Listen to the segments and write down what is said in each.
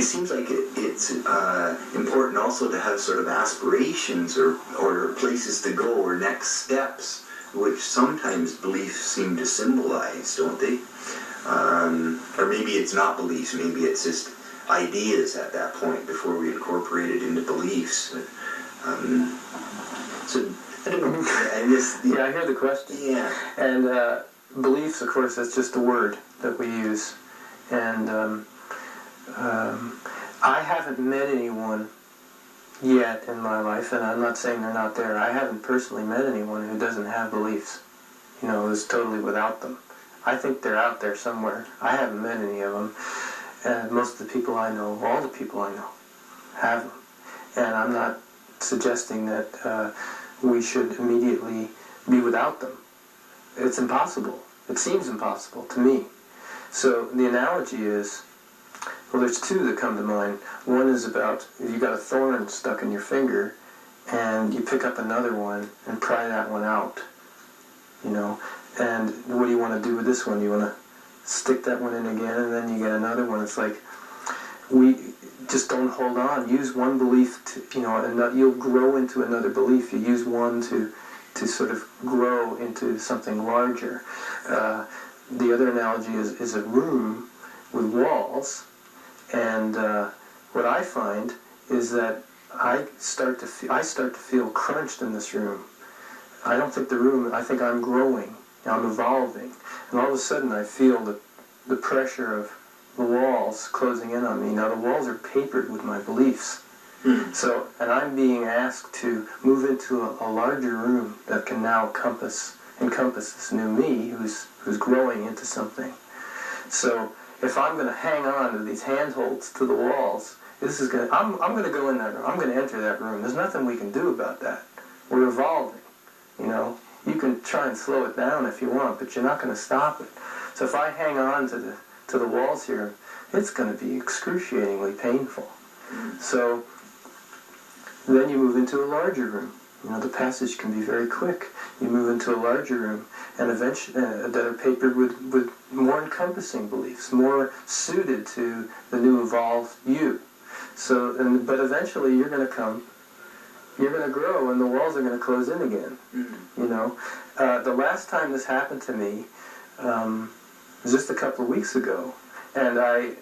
it seems like it's important also to have sort of aspirations or places to go or next steps, which sometimes beliefs seem to symbolize, don't they? Or maybe it's not beliefs, maybe it's just ideas at that point before we incorporate it into beliefs. So, I don't know. Yeah, I hear the question. Yeah. And beliefs, of course, that's just a word that we use. And I haven't met anyone yet in my life, and I'm not saying they're not there. I haven't personally met anyone who doesn't have beliefs, who's totally without them. I think they're out there somewhere. I haven't met any of them. And most of the people I know, all the people I know, have them. And I'm not suggesting that we should immediately be without them. It's impossible. It seems impossible to me. So the analogy is, well, there's two that come to mind. One is about if you got a thorn stuck in your finger and you pick up another one and pry that one out, and what do you want to do with this one? You want to stick that one in again and then you get another one. It's like, we just don't hold on. Use one belief to, and you'll grow into another belief. You use one to sort of grow into something larger. The other analogy is a room with walls, and what I find is that I start to feel crunched in this room. I don't think I think I'm growing, I'm evolving, and all of a sudden I feel the pressure of the walls closing in on me. Now the walls are papered with my beliefs. So, and I'm being asked to move into a larger room that can now encompass this new me who's growing into something. So if I'm going to hang on to these handholds to the walls, I'm going to go in that room. I'm going to enter that room. There's nothing we can do about that. We're evolving. You can try and slow it down if you want, but you're not going to stop it. So if I hang on to the walls here, it's going to be excruciatingly painful. So then you move into a larger room. The passage can be very quick. You move into a larger room, and eventually that are papered with more encompassing beliefs, more suited to the new evolved you. So, but eventually you're going to grow, and the walls are going to close in again. The last time this happened to me was just a couple of weeks ago, and I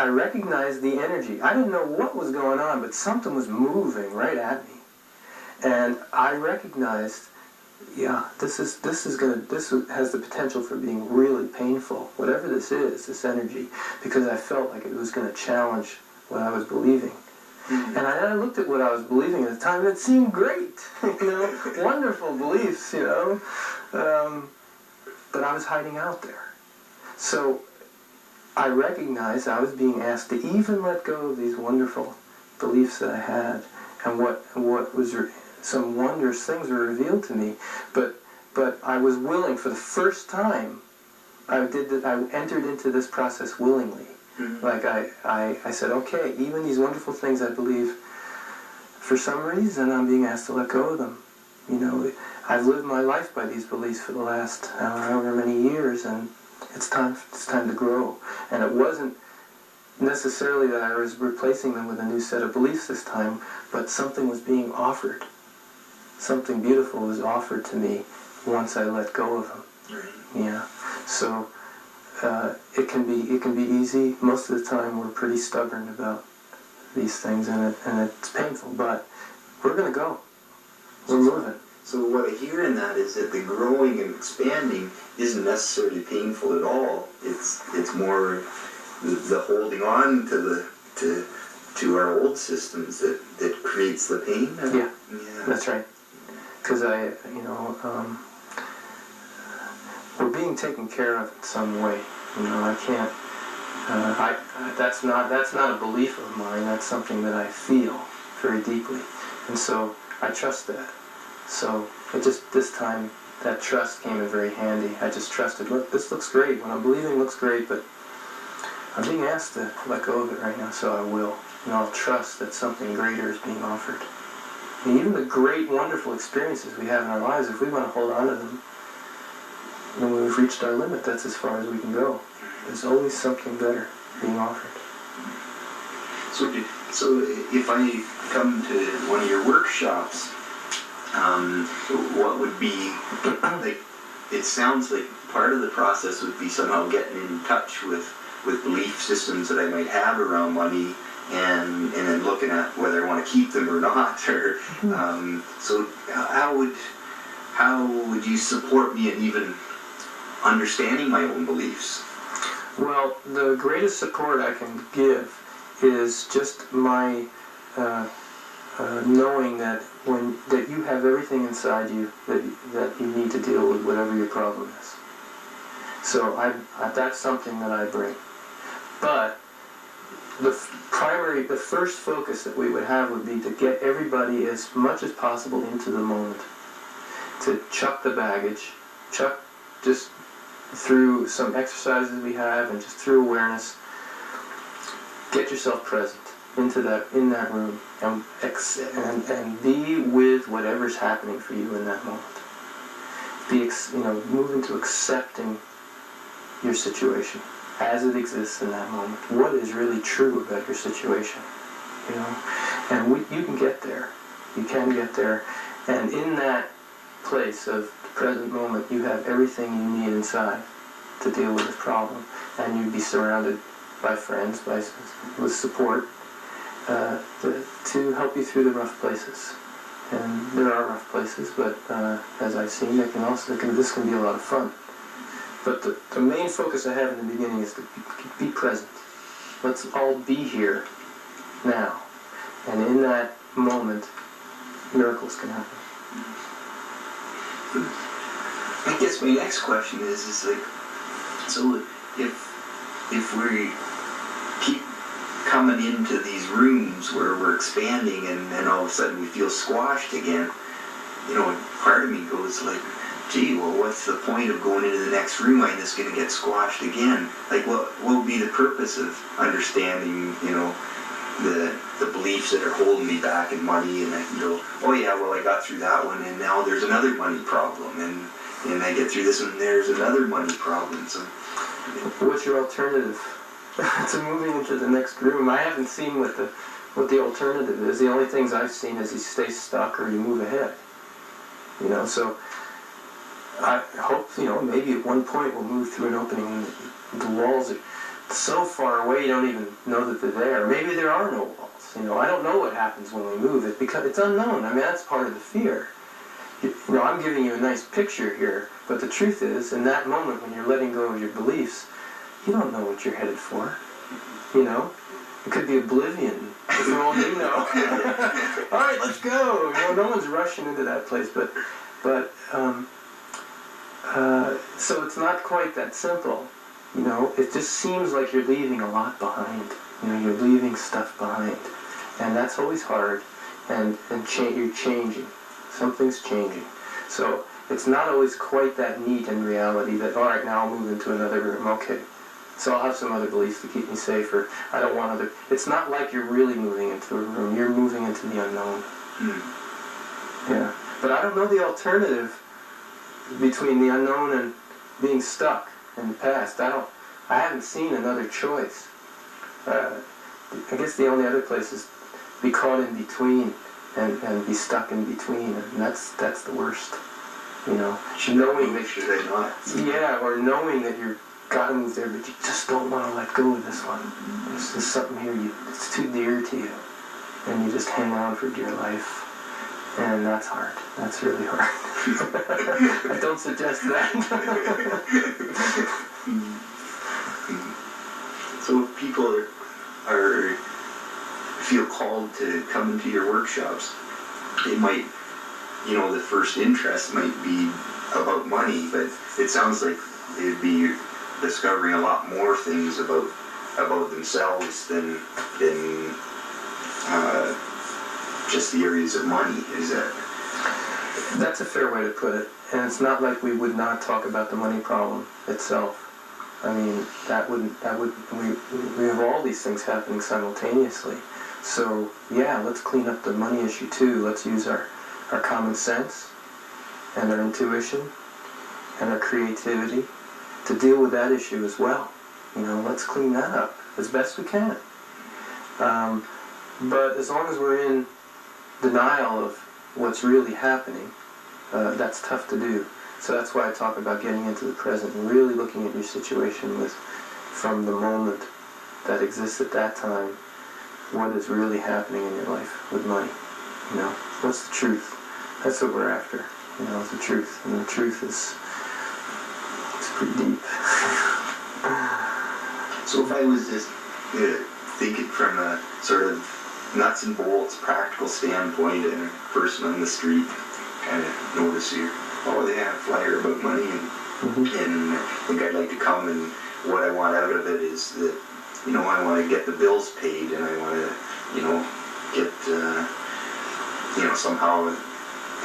recognized the energy. I didn't know what was going on, but something was moving right at me. And I recognized, this has the potential for being really painful, whatever this is, this energy, because I felt like it was going to challenge what I was believing. And I looked at what I was believing at the time, and it seemed great, wonderful beliefs, but I was hiding out there. So I recognized I was being asked to even let go of these wonderful beliefs that I had, and what was some wondrous things were revealed to me. But I was willing for the first time. I entered into this process willingly. Like I said, okay, even these wonderful things I believe, for some reason I'm being asked to let go of them. I've lived my life by these beliefs for the last however many years, and it's time to grow. And it wasn't necessarily that I was replacing them with a new set of beliefs this time, but something was being offered. Something beautiful was offered to me once I let go of them. Yeah. So it can be easy. Most of the time we're pretty stubborn about these things, and it's painful, but we're going to go. We're moving. So what I hear in that is that the growing and expanding isn't necessarily painful at all. It's more the holding on to our old systems that creates the pain. Yeah, that's right. Because we're being taken care of in some way. I can't. That's not a belief of mine. That's something that I feel very deeply, and so I trust that. So this time that trust came in very handy. I just trusted. Look, this looks great. What I'm believing looks great, but I'm being asked to let go of it right now, so I will. And I'll trust that something greater is being offered. And even the great, wonderful experiences we have in our lives, if we want to hold on to them, then we've reached our limit. That's as far as we can go. There's always something better being offered. So if I come to one of your workshops, what would be, like, it sounds like part of the process would be somehow getting in touch with belief systems that I might have around money, and then looking at whether I want to keep them or not. Or so how would you support me in even understanding my own beliefs? Well, the greatest support I can give is just my knowing that that you have everything inside you that you need to deal with whatever your problem is. So that's something that I bring. But the first focus that we would have would be to get everybody as much as possible into the moment. To chuck the baggage, just through some exercises we have and just through awareness, get yourself present in that room and be with whatever's happening for you in that moment. Move into accepting your situation as it exists in that moment. What is really true about your situation? And you can get there. You can get there, and in that place of the present moment, you have everything you need inside to deal with this problem, and you'd be surrounded by friends, with support to help you through the rough places. And there are rough places, but as I've seen, this can be a lot of fun. But the main focus I have in the beginning is to be present. Let's all be here now, and in that moment, miracles can happen. I guess my next question is like, so if we keep coming into these rooms where we're expanding and then all of a sudden we feel squashed again, part of me goes like, gee, well, what's the point of going into the next room? I'm just going to get squashed again. Like, what would be the purpose of understanding, the beliefs that are holding me back in money, and I can go, oh yeah, well, I got through that one, and now there's another money problem, and I get through this one, and there's another money problem. So, what's your alternative to moving into the next room? I haven't seen what the alternative is. The only things I've seen is you stay stuck or you move ahead. So I hope, maybe at one point we'll move through an opening. The walls are so far away you don't even know that they're there. Maybe there are no walls. I don't know what happens when we move. Because it's unknown. I mean, that's part of the fear. I'm giving you a nice picture here, but the truth is, in that moment when you're letting go of your beliefs, you don't know what you're headed for. It could be oblivion, for all you know. All right, let's go. No one's rushing into that place, but so it's not quite that simple. It just seems like you're leaving a lot behind. You're leaving stuff behind, and that's always hard. And you're changing. Something's changing. So it's not always quite that neat in reality that, all right, now I'll move into another room. Okay. So I'll have some other beliefs to keep me safe, or I don't want other... It's not like you're really moving into a room. You're moving into the unknown. Yeah. But I don't know the alternative between the unknown and being stuck in the past. I haven't seen another choice. I guess the only other place is be caught in between and be stuck in between, and that's the worst. Knowing that should I not? Yeah, or knowing that you've got to move there, but you just don't want to let go of this one. There's something here it's too dear to you, and you just hang on for dear life, and that's hard. That's really hard. I don't suggest that. So if people are feel called to come into your workshops, they might, the first interest might be about money, but it sounds like they'd be discovering a lot more things about themselves than just the areas of money. Is that? That's a fair way to put it. And it's not like we would not talk about the money problem itself. I mean, we have all these things happening simultaneously. So, yeah, let's clean up the money issue too. Let's use our common sense and our intuition and our creativity to deal with that issue as well. Let's clean that up as best we can. But as long as we're in denial of what's really happening, that's tough to do. So that's why I talk about getting into the present and really looking at your situation from the moment that exists at that time, what is really happening in your life with money. You know, what's the truth? That's what we're after. You know, it's the truth. And the truth is, it's pretty deep. So if I was just thinking from a sort of nuts and bolts practical standpoint, and a person on the street kind of notice you, oh, they have a flyer about money, and I think I'd like to come, and what I want out of it is that, you know, I want to get the bills paid, and I want to, you know, get, you know, somehow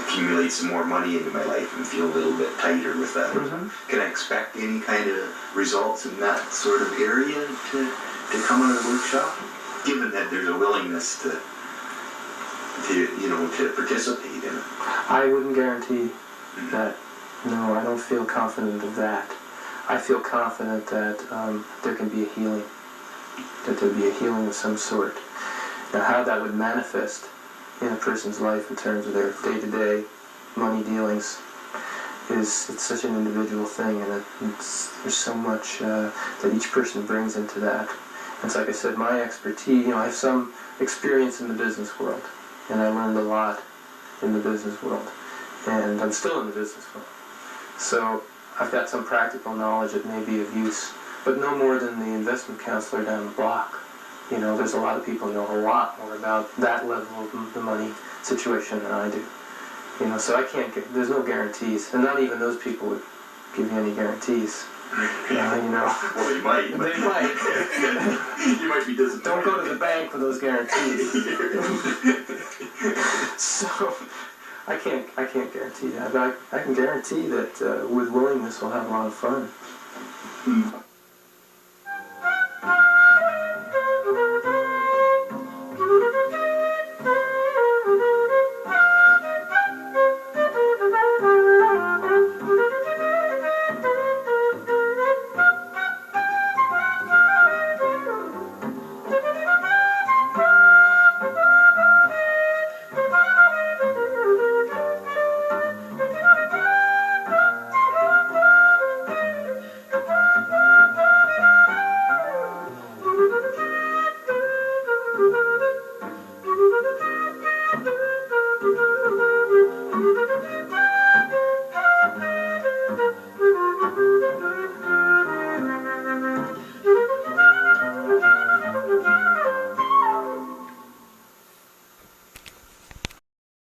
accumulate some more money into my life and feel a little bit tighter with that. Can I expect any kind of results in that sort of area to come out of the workshop, given that there's a willingness to you know, to participate in it? I wouldn't guarantee that. No, I don't feel confident of that. I feel confident that there can be a healing, that there'll be a healing of some sort. Now, how that would manifest in a person's life in terms of their day-to-day money dealings it's such an individual thing, and there's so much that each person brings into that. It's like I said, my expertise, you know, I have some experience in the business world, and I learned a lot in the business world, and I'm still in the business world. So I've got some practical knowledge that may be of use, but no more than the investment counselor down the block. You know, there's a lot of people who know a lot more about that level of the money situation than I do. You know, so I can't get, there's no guarantees, and not even those people would give you any guarantees. You know. Well, they might. They might. You might be disappointed. Don't go to the bank for those guarantees. So, I can't guarantee that. But I can guarantee that with willingness we'll have a lot of fun.